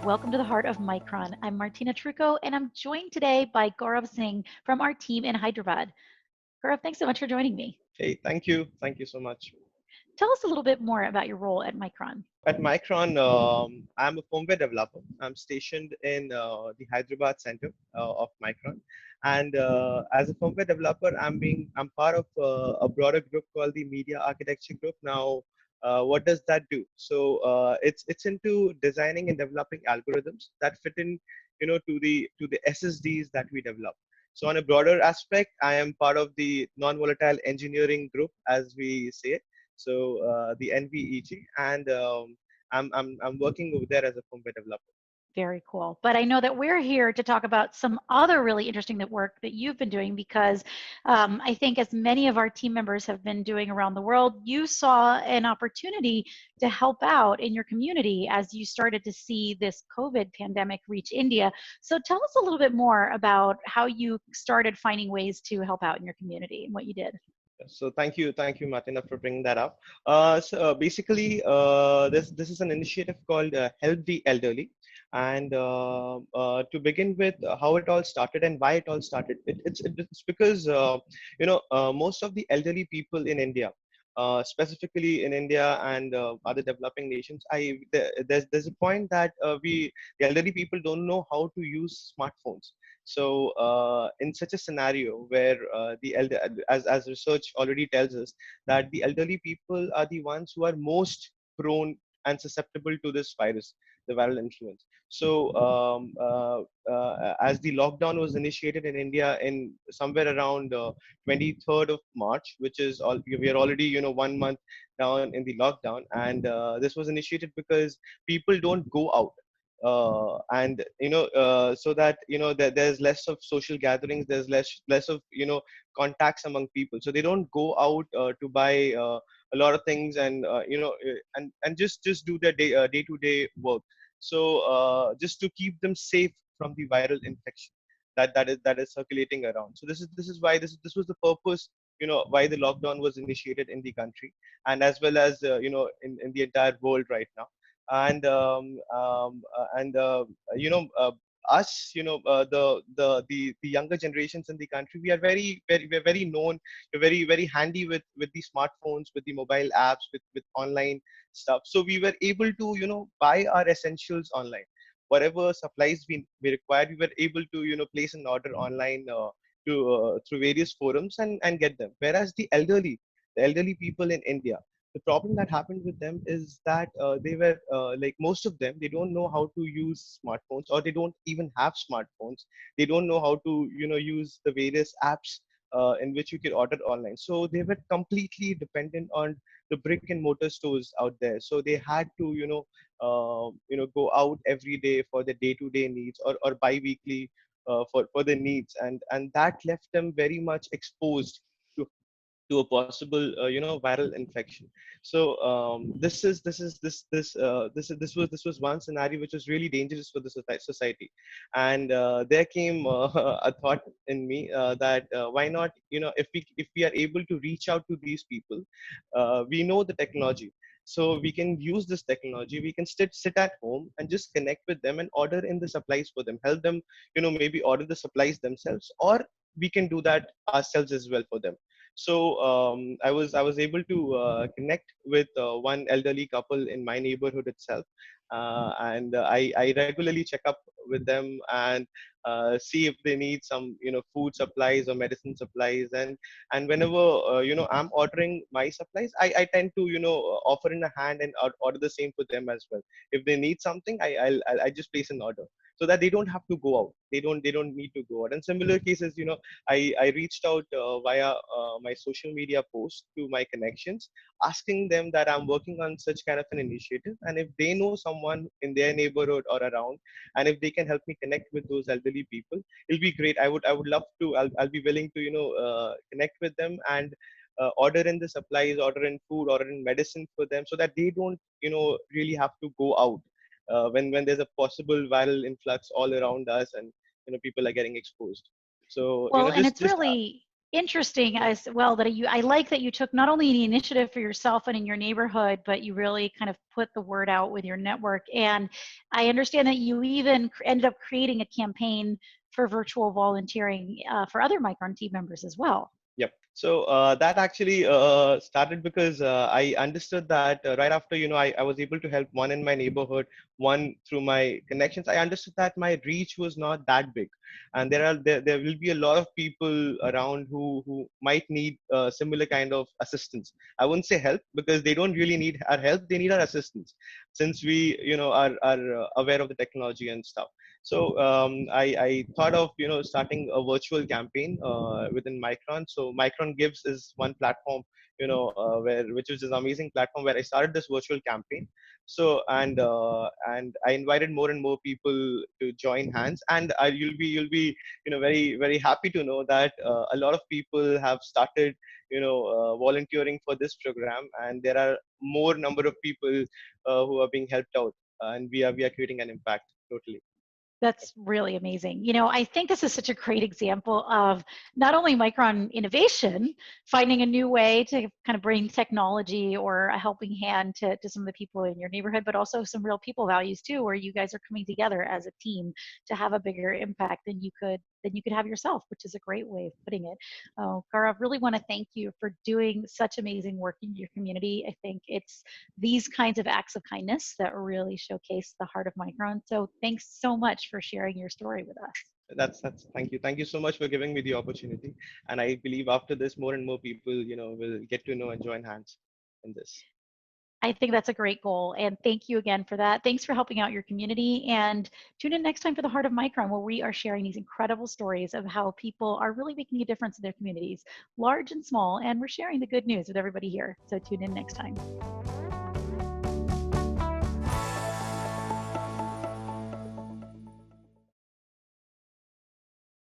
and welcome to the Heart of Micron. I'm Martina Trucco, and I'm joined today by Gaurav Singh from our team in Hyderabad. Gaurav, thanks so much for joining me. Hey, thank you. Thank you so much. Tell us a little bit more about your role at Micron. At Micron, I'm a firmware developer. I'm stationed in the Hyderabad center of Micron, and as a firmware developer, I'm part of a broader group called the Media Architecture Group. Now, what does that do? So it's into designing and developing algorithms that fit in, to the SSDs that we develop. So on a broader aspect, I am part of the non-volatile engineering group, as we say it. So the NVEG, and I'm working over there as a firmware developer. Very cool. But I know that we're here to talk about some other really interesting work that you've been doing because I think as many of our team members have been doing around the world, you saw an opportunity to help out in your community as you started to see this COVID pandemic reach India. So tell us a little bit more about how you started finding ways to help out in your community and what you did. So thank you, Martina, for bringing that up. Basically, this is an initiative called Help the Elderly, and to begin with, how it all started and why it all started. It's because most of the elderly people in India. Specifically in India and other developing nations, there's a point that the elderly people don't know how to use smartphones. So, in such a scenario where the elder, as research already tells us, that the elderly people are the ones who are most prone and susceptible to this virus, the viral influence. So, as the lockdown was initiated in India in somewhere around 23rd of March, which is all we are already 1 month down in the lockdown, and this was initiated because people don't go out and so that there's less of social gatherings, there's less of contacts among people, so they don't go out to buy a lot of things, and and just do their day to day work. So just to keep them safe from the viral infection that is circulating around. So this is why this was the purpose, why the lockdown was initiated in the country, and as well as in the entire world right now. And and us, the younger generations in the country, we are we're very known, we're very handy with the smartphones, with the mobile apps, with online stuff. So we were able to buy our essentials online. Whatever supplies we required, we were able to place an order online to through various forums, and get them. Whereas the elderly people in India, the problem that happened with them is that they were like, most of them, they don't know how to use smartphones, or they don't even have smartphones. They don't know how to use the various apps in which you can order online. So they were completely dependent on the brick and mortar stores out there. So they had to go out every day for the day to day needs, or bi-weekly for their needs, and that left them very much exposed to a possible viral infection. So this was one scenario which was really dangerous for the society. And there came a thought in me, that why not, if we are able to reach out to these people, we know the technology. So we can use this technology, we can sit at home and just connect with them and order in the supplies for them, help them, maybe order the supplies themselves, or we can do that ourselves as well for them. So I was able to connect with one elderly couple in my neighborhood itself, and I regularly check up with them, and see if they need some food supplies or medicine supplies. And whenever I'm ordering my supplies, I tend to offer in a hand and order the same for them as well. If they need something, I just place an order, so that they don't have to go out. They don't need to go out. And similar cases, I reached out via my social media post to my connections, asking them that I'm working on such kind of an initiative, and if they know someone in their neighborhood or around, and if they can help me connect with those elderly people, it'll be great. I would love to. I'll be willing to connect with them, and order in the supplies, order in food, order in medicine for them, so that they don't really have to go out when there's a possible viral influx all around us, and people are getting exposed. So Well, and just it's really interesting as well that I like that you took not only the initiative for yourself and in your neighborhood, but you really kind of put the word out with your network. And I understand that you even ended up creating a campaign for virtual volunteering for other Micron team members as well. Yep. So that actually started because I understood that right after, I was able to help one in my neighborhood, one through my connections. I understood that my reach was not that big, and there will be a lot of people around who might need similar kind of assistance. I wouldn't say help because they don't really need our help; they need our assistance, since we, are aware of the technology and stuff. So I thought of starting a virtual campaign within Micron. So Micron Gives is one platform, where which is an amazing platform where I started this virtual campaign. So and I invited more and more people to join hands, and you'll be very happy to know that a lot of people have started volunteering for this program, and there are more number of people who are being helped out, and we are creating an impact totally. That's really amazing. I think this is such a great example of not only Micron innovation, finding a new way to kind of bring technology or a helping hand to some of the people in your neighborhood, but also some real people values too, where you guys are coming together as a team to have a bigger impact than you could have yourself, which is a great way of putting it. Oh, Gaurav, really want to thank you for doing such amazing work in your community. I think it's these kinds of acts of kindness that really showcase the heart of Micron. So thanks so much for sharing your story with us. That's thank you so much for giving me the opportunity, and I believe after this more and more people will get to know and join hands in this. I think that's a great goal. And thank you again for that. Thanks for helping out your community. And tune in next time for the Heart of Micron, where we are sharing these incredible stories of how people are really making a difference in their communities, large and small. And we're sharing the good news with everybody here. So tune in next time.